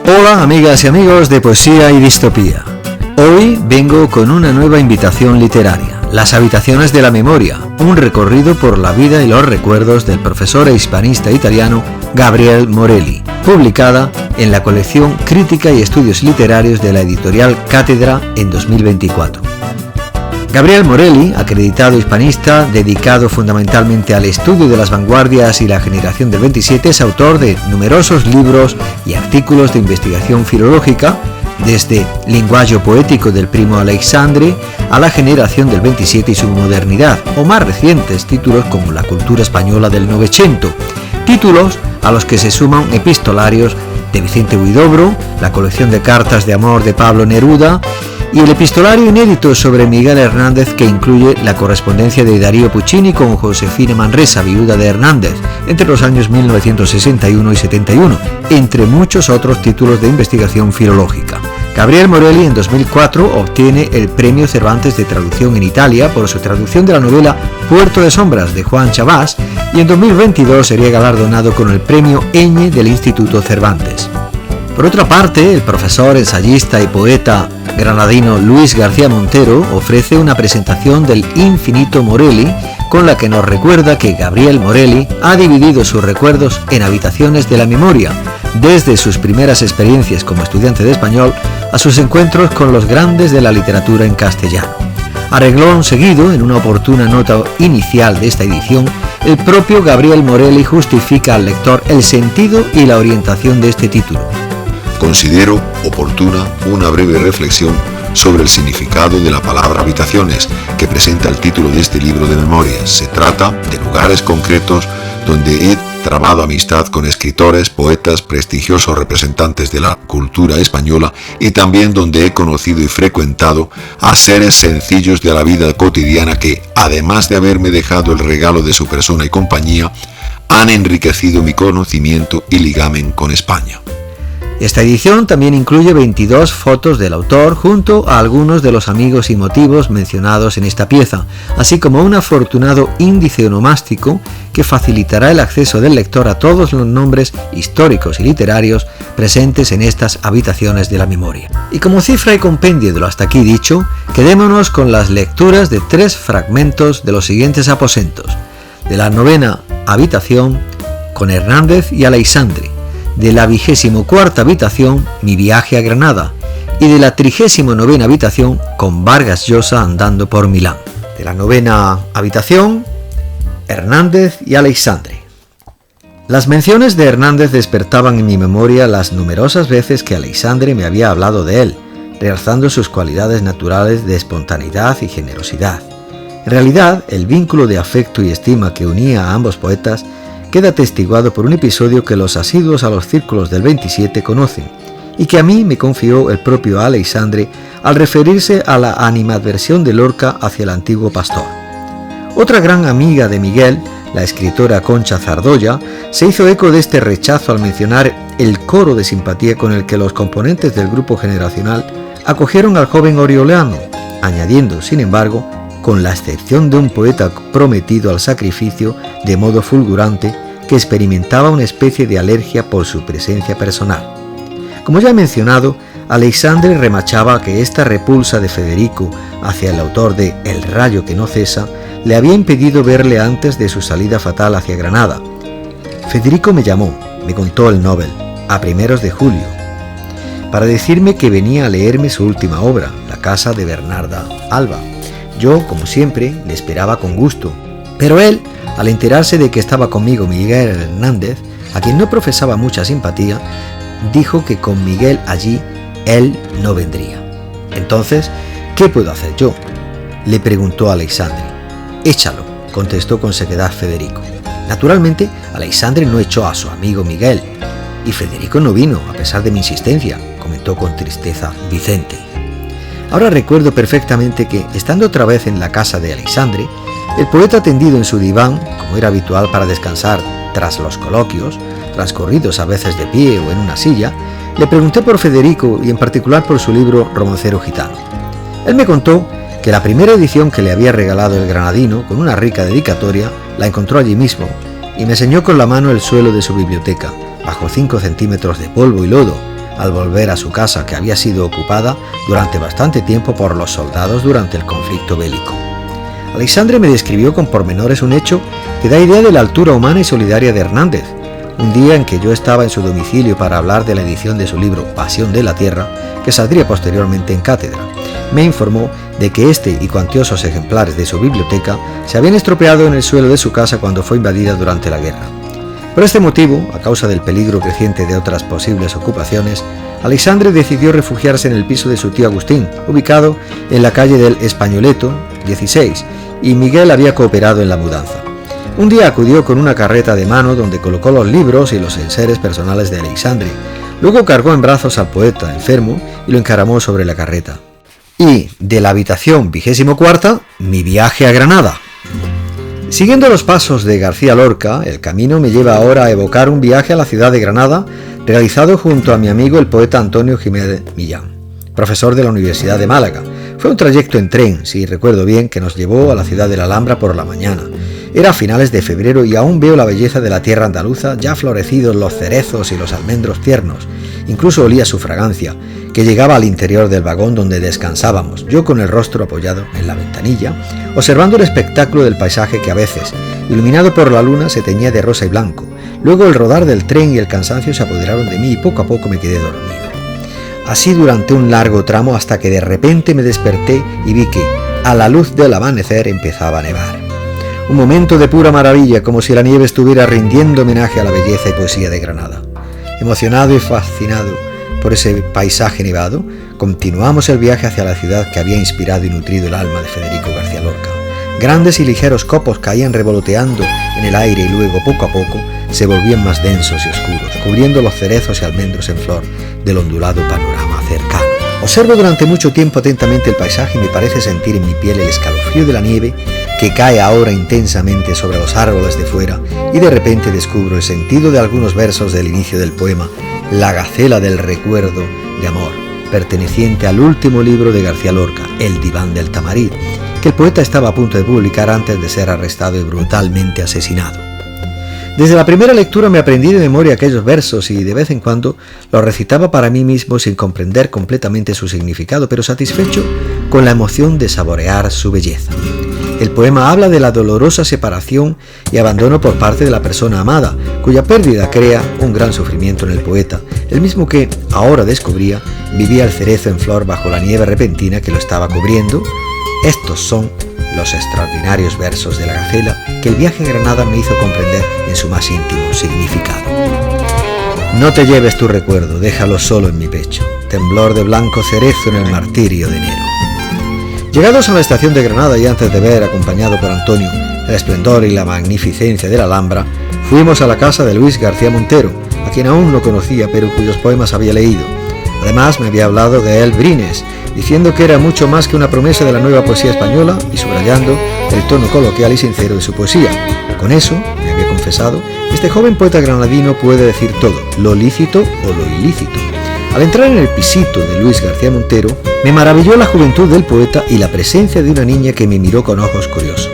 Hola amigas y amigos de Poesía y Distopía. Hoy vengo con una nueva invitación literaria, Las habitaciones de la memoria, un recorrido por la vida y los recuerdos del profesor e hispanista italiano Gabriel Morelli, publicada en la colección Crítica y Estudios Literarios de la editorial Cátedra en 2024. Gabriel Morelli, acreditado hispanista, dedicado fundamentalmente al estudio de las vanguardias y la generación del 27, es autor de numerosos libros y artículos de investigación filológica, desde Linguaggio poético del primo Aleixandre a la generación del 27 y su modernidad, o más recientes títulos como La cultura española del Novecento, títulos a los que se suman epistolarios de Vicente Huidobro, la colección de cartas de amor de Pablo Neruda y el epistolario inédito sobre Miguel Hernández, que incluye la correspondencia de Darío Puccini con Josefina Manresa, viuda de Hernández, entre los años 1961 y 71, entre muchos otros títulos de investigación filológica. Gabriel Morelli en 2004 obtiene el Premio Cervantes de Traducción en Italia por su traducción de la novela Puerto de Sombras de Juan Chabás, y en 2022 sería galardonado con el Premio Eñe del Instituto Cervantes. Por otra parte, el profesor, ensayista y poeta granadino Luis García Montero ofrece una presentación del Infinito Morelli, con la que nos recuerda que Gabriel Morelli ha dividido sus recuerdos en habitaciones de la memoria, desde sus primeras experiencias como estudiante de español a sus encuentros con los grandes de la literatura en castellano. A renglón seguido, en una oportuna nota inicial de esta edición, el propio Gabriel Morelli justifica al lector el sentido y la orientación de este título. Considero oportuna una breve reflexión sobre el significado de la palabra habitaciones que presenta el título de este libro de memorias. Se trata de lugares concretos donde he trabado amistad con escritores, poetas, prestigiosos representantes de la cultura española, y también donde he conocido y frecuentado a seres sencillos de la vida cotidiana que, además de haberme dejado el regalo de su persona y compañía, han enriquecido mi conocimiento y ligamen con España. Esta edición también incluye 22 fotos del autor junto a algunos de los amigos y motivos mencionados en esta pieza, así como un afortunado índice onomástico que facilitará el acceso del lector a todos los nombres históricos y literarios presentes en estas habitaciones de la memoria. Y como cifra y compendio de lo hasta aquí dicho, quedémonos con las lecturas de 3 fragmentos de los siguientes aposentos: de la 9ª habitación con Hernández y Aleixandre, de la 24ª habitación Mi viaje a Granada y de la 39ª habitación con Vargas Llosa andando por Milán. De la 9ª habitación, Hernández y Aleixandre. Las menciones de Hernández despertaban en mi memoria las numerosas veces que Aleixandre me había hablado de él, realzando sus cualidades naturales de espontaneidad y generosidad. En realidad, el vínculo de afecto y estima que unía a ambos poetas queda atestiguado por un episodio que los asiduos a los círculos del 27 conocen, y que a mí me confió el propio Aleixandre al referirse a la animadversión de Lorca hacia el antiguo pastor. Otra gran amiga de Miguel, la escritora Concha Zardoya, se hizo eco de este rechazo al mencionar el coro de simpatía con el que los componentes del grupo generacional acogieron al joven orioleano, añadiendo, sin embargo, con la excepción de un poeta prometido al sacrificio de modo fulgurante, que experimentaba una especie de alergia por su presencia personal. Como ya he mencionado, Aleixandre remachaba que esta repulsa de Federico hacia el autor de El rayo que no cesa le había impedido verle antes de su salida fatal hacia Granada. Federico me llamó, me contó el Nobel, a primeros de julio, para decirme que venía a leerme su última obra, La casa de Bernarda Alba. Yo, como siempre, le esperaba con gusto, pero él, al enterarse de que estaba conmigo Miguel Hernández, a quien no profesaba mucha simpatía, dijo que con Miguel allí él no vendría. Entonces, ¿qué puedo hacer yo?, le preguntó Aleixandre. Échalo, contestó con sequedad Federico. Naturalmente, Aleixandre no echó a su amigo Miguel, y Federico no vino, a pesar de mi insistencia, comentó con tristeza Vicente. Ahora recuerdo perfectamente que, estando otra vez en la casa de Aleixandre, el poeta tendido en su diván, como era habitual para descansar tras los coloquios, transcurridos a veces de pie o en una silla, le pregunté por Federico y en particular por su libro Romancero gitano. Él me contó que la primera edición que le había regalado el granadino, con una rica dedicatoria, la encontró allí mismo y me enseñó con la mano el suelo de su biblioteca, bajo 5 centímetros de polvo y lodo, al volver a su casa, que había sido ocupada durante bastante tiempo por los soldados durante el conflicto bélico. Aleixandre me describió con pormenores un hecho que da idea de la altura humana y solidaria de Hernández. Un día en que yo estaba en su domicilio para hablar de la edición de su libro Pasión de la Tierra, que saldría posteriormente en cátedra, me informó de que este y cuantiosos ejemplares de su biblioteca se habían estropeado en el suelo de su casa cuando fue invadida durante la guerra. Por este motivo, a causa del peligro creciente de otras posibles ocupaciones, Aleixandre decidió refugiarse en el piso de su tío Agustín, ubicado en la calle del Españoleto 16, y Miguel había cooperado en la mudanza. Un día acudió con una carreta de mano donde colocó los libros y los enseres personales de Aleixandre. Luego cargó en brazos al poeta enfermo y lo encaramó sobre la carreta. Y de la habitación 24ª, mi viaje a Granada. Siguiendo los pasos de García Lorca, el camino me lleva ahora a evocar un viaje a la ciudad de Granada, realizado junto a mi amigo el poeta Antonio Jiménez Millán, profesor de la Universidad de Málaga. Fue un trayecto en tren, si recuerdo bien, que nos llevó a la ciudad de la Alhambra por la mañana. Era a finales de febrero y aún veo la belleza de la tierra andaluza, ya florecidos los cerezos y los almendros tiernos. Incluso olía su fragancia, que llegaba al interior del vagón donde descansábamos, yo con el rostro apoyado en la ventanilla, observando el espectáculo del paisaje que a veces, iluminado por la luna, se teñía de rosa y blanco. Luego el rodar del tren y el cansancio se apoderaron de mí y poco a poco me quedé dormido. Así durante un largo tramo hasta que de repente me desperté y vi que, a la luz del amanecer, empezaba a nevar. Un momento de pura maravilla, como si la nieve estuviera rindiendo homenaje a la belleza y poesía de Granada. Emocionado y fascinado por ese paisaje nevado, continuamos el viaje hacia la ciudad que había inspirado y nutrido el alma de Federico García Lorca. Grandes y ligeros copos caían revoloteando en el aire y luego, poco a poco, se volvían más densos y oscuros, cubriendo los cerezos y almendros en flor del ondulado panorama cercano. Observo durante mucho tiempo atentamente el paisaje y me parece sentir en mi piel el escalofrío de la nieve que cae ahora intensamente sobre los árboles de fuera, y de repente descubro el sentido de algunos versos del inicio del poema La Gacela del Recuerdo de Amor, perteneciente al último libro de García Lorca, El Diván del Tamarit, que el poeta estaba a punto de publicar antes de ser arrestado y brutalmente asesinado. Desde la primera lectura me aprendí de memoria aquellos versos y de vez en cuando los recitaba para mí mismo sin comprender completamente su significado, pero satisfecho con la emoción de saborear su belleza. El poema habla de la dolorosa separación y abandono por parte de la persona amada, cuya pérdida crea un gran sufrimiento en el poeta, el mismo que, ahora descubría, vivía el cerezo en flor bajo la nieve repentina que lo estaba cubriendo. Estos son los extraordinarios versos de La Gacela que el viaje a Granada me hizo comprender en su más íntimo significado. No te lleves tu recuerdo, déjalo solo en mi pecho, temblor de blanco cerezo en el martirio de enero. Llegados a la estación de Granada y antes de ver, acompañado por Antonio, el esplendor y la magnificencia de la Alhambra, fuimos a la casa de Luis García Montero, a quien aún no conocía pero cuyos poemas había leído. Además me había hablado de él Brines, diciendo que era mucho más que una promesa de la nueva poesía española y subrayando el tono coloquial y sincero de su poesía. Con eso, me había confesado, este joven poeta granadino puede decir todo, lo lícito o lo ilícito. Al entrar en el pisito de Luis García Montero, me maravilló la juventud del poeta y la presencia de una niña que me miró con ojos curiosos.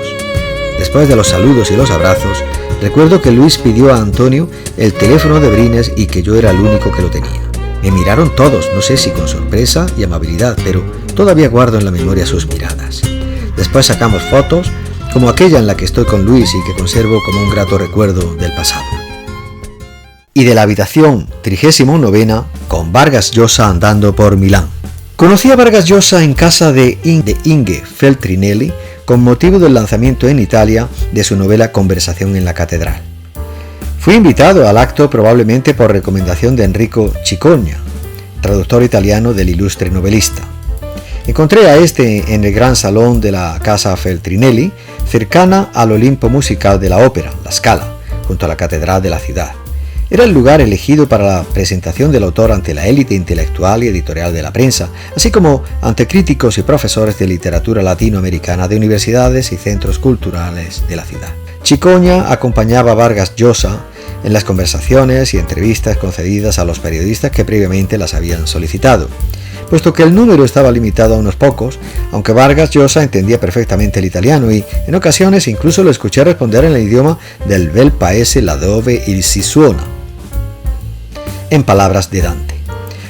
Después de los saludos y los abrazos, recuerdo que Luis pidió a Antonio el teléfono de Brines y que yo era el único que lo tenía. Me miraron todos, no sé si con sorpresa y amabilidad, pero todavía guardo en la memoria sus miradas. Después sacamos fotos, como aquella en la que estoy con Luis y que conservo como un grato recuerdo del pasado. Y de la habitación 39ª con Vargas Llosa andando por Milán. Conocí a Vargas Llosa en casa de Inge Feltrinelli con motivo del lanzamiento en Italia de su novela Conversación en la Catedral. Fui invitado al acto probablemente por recomendación de Enrico Cicogna, traductor italiano del ilustre novelista. Encontré a este en el gran salón de la casa Feltrinelli, cercana al Olimpo musical de la ópera, La Scala, junto a la catedral de la ciudad. Era el lugar elegido para la presentación del autor ante la élite intelectual y editorial de la prensa, así como ante críticos y profesores de literatura latinoamericana de universidades y centros culturales de la ciudad. Cicogna acompañaba a Vargas Llosa en las conversaciones y entrevistas concedidas a los periodistas que previamente las habían solicitado. Puesto que el número estaba limitado a unos pocos, aunque Vargas Llosa entendía perfectamente el italiano y, en ocasiones, incluso lo escuché responder en el idioma del bel paese laddove il si suona, en palabras de Dante.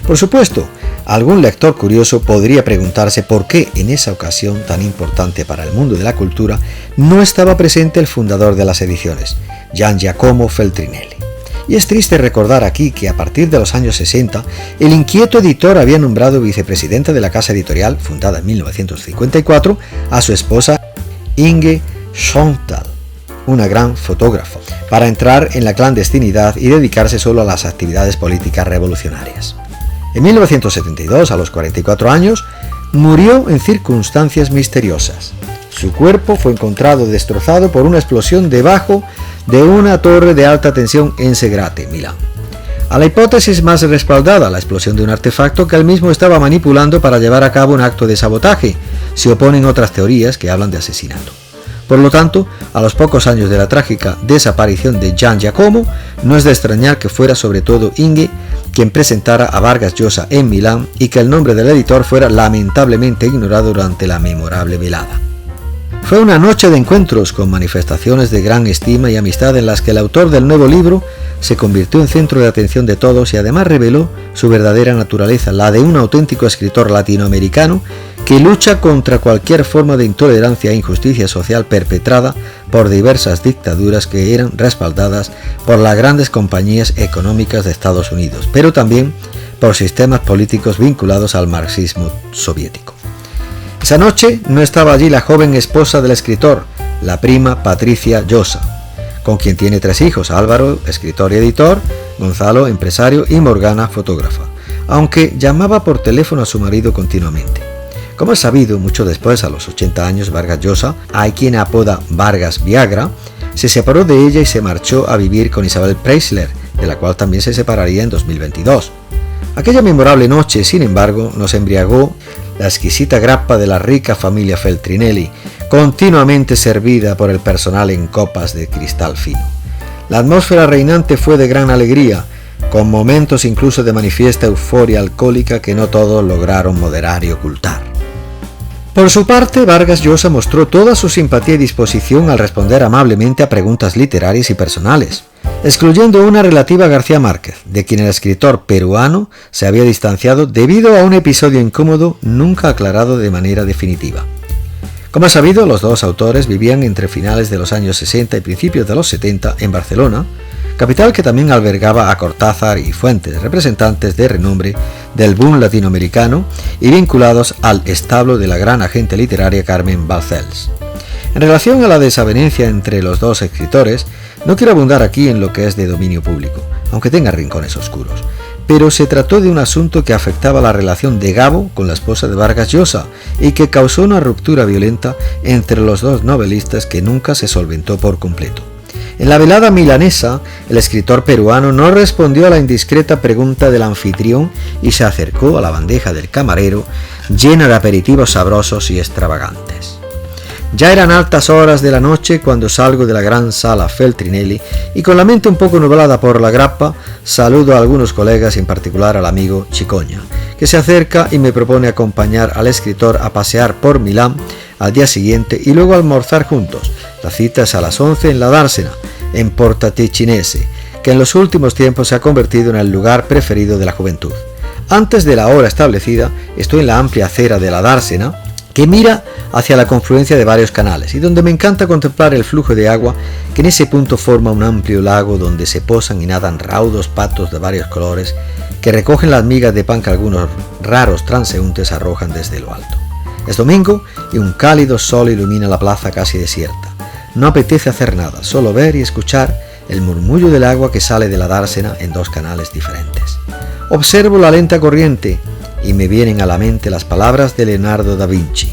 Por supuesto, algún lector curioso podría preguntarse por qué en esa ocasión tan importante para el mundo de la cultura no estaba presente el fundador de las ediciones, Gian Giacomo Feltrinelli. Y es triste recordar aquí que a partir de los años 60, el inquieto editor había nombrado vicepresidenta de la casa editorial, fundada en 1954, a su esposa Inge Schöntal, una gran fotógrafa, para entrar en la clandestinidad y dedicarse solo a las actividades políticas revolucionarias. En 1972, a los 44 años, murió en circunstancias misteriosas. Su cuerpo fue encontrado destrozado por una explosión debajo de una torre de alta tensión en Segrate, Milán. A la hipótesis más respaldada, la explosión de un artefacto que él mismo estaba manipulando para llevar a cabo un acto de sabotaje, se oponen otras teorías que hablan de asesinato. Por lo tanto, a los pocos años de la trágica desaparición de Gian Giacomo, no es de extrañar que fuera sobre todo Inge quien presentara a Vargas Llosa en Milán y que el nombre del editor fuera lamentablemente ignorado durante la memorable velada. Fue una noche de encuentros con manifestaciones de gran estima y amistad en las que el autor del nuevo libro se convirtió en centro de atención de todos y además reveló su verdadera naturaleza, la de un auténtico escritor latinoamericano que lucha contra cualquier forma de intolerancia e injusticia social perpetrada por diversas dictaduras que eran respaldadas por las grandes compañías económicas de Estados Unidos, pero también por sistemas políticos vinculados al marxismo soviético. Esa noche no estaba allí la joven esposa del escritor, la prima Patricia Llosa, con quien tiene 3 hijos, Álvaro, escritor y editor, Gonzalo, empresario, y Morgana, fotógrafa, aunque llamaba por teléfono a su marido continuamente. Como es sabido, mucho después, a los 80 años, Vargas Llosa, a quien apoda Vargas Viagra, se separó de ella y se marchó a vivir con Isabel Preisler, de la cual también se separaría en 2022. Aquella memorable noche, sin embargo, nos embriagó la exquisita grappa de la rica familia Feltrinelli, continuamente servida por el personal en copas de cristal fino. La atmósfera reinante fue de gran alegría, con momentos incluso de manifiesta euforia alcohólica que no todos lograron moderar y ocultar. Por su parte, Vargas Llosa mostró toda su simpatía y disposición al responder amablemente a preguntas literarias y personales, excluyendo una relativa a García Márquez, de quien el escritor peruano se había distanciado debido a un episodio incómodo nunca aclarado de manera definitiva. Como es sabido, los dos autores vivían entre finales de los años 60 y principios de los 70 en Barcelona, capital que también albergaba a Cortázar y Fuentes, representantes de renombre del boom latinoamericano y vinculados al establo de la gran agente literaria Carmen Balcells. En relación a la desavenencia entre los dos escritores, no quiero abundar aquí en lo que es de dominio público, aunque tenga rincones oscuros, pero se trató de un asunto que afectaba la relación de Gabo con la esposa de Vargas Llosa y que causó una ruptura violenta entre los dos novelistas que nunca se solventó por completo. En la velada milanesa, el escritor peruano no respondió a la indiscreta pregunta del anfitrión y se acercó a la bandeja del camarero llena de aperitivos sabrosos y extravagantes. Ya eran altas horas de la noche cuando salgo de la gran sala Feltrinelli y con la mente un poco nublada por la grappa, saludo a algunos colegas, en particular al amigo Chicoña, que se acerca y me propone acompañar al escritor a pasear por Milán al día siguiente y luego almorzar juntos. La cita es a las 11 en la Dársena, en Porta Ticinese, que en los últimos tiempos se ha convertido en el lugar preferido de la juventud. Antes de la hora establecida, estoy en la amplia acera de la Dársena, que mira hacia la confluencia de varios canales y donde me encanta contemplar el flujo de agua que en ese punto forma un amplio lago donde se posan y nadan raudos patos de varios colores que recogen las migas de pan que algunos raros transeúntes arrojan desde lo alto. Es domingo y un cálido sol ilumina la plaza casi desierta. No apetece hacer nada, solo ver y escuchar el murmullo del agua que sale de la dársena en 2 canales diferentes. Observo la lenta corriente y me vienen a la mente las palabras de Leonardo da Vinci.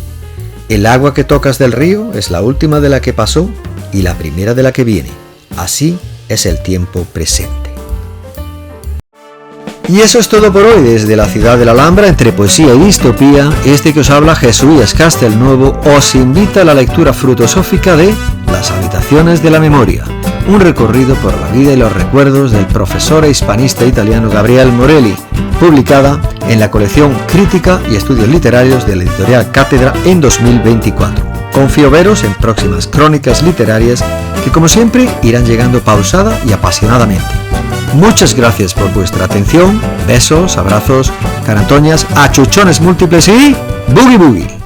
El agua que tocas del río es la última de la que pasó y la primera de la que viene. Así es el tiempo presente. Y eso es todo por hoy desde la ciudad de la Alhambra, entre poesía y distopía. Este que os habla Jesús Castelnuovo os invita a la lectura frutosófica de Las habitaciones de la memoria, un recorrido por la vida y los recuerdos del profesor e hispanista italiano Gabriel Morelli, publicada en la colección Crítica y Estudios Literarios de la editorial Cátedra en 2024. Confío veros en próximas crónicas literarias que, como siempre, irán llegando pausada y apasionadamente. Muchas gracias por vuestra atención, besos, abrazos, carantoñas, achuchones múltiples y boogie boogie.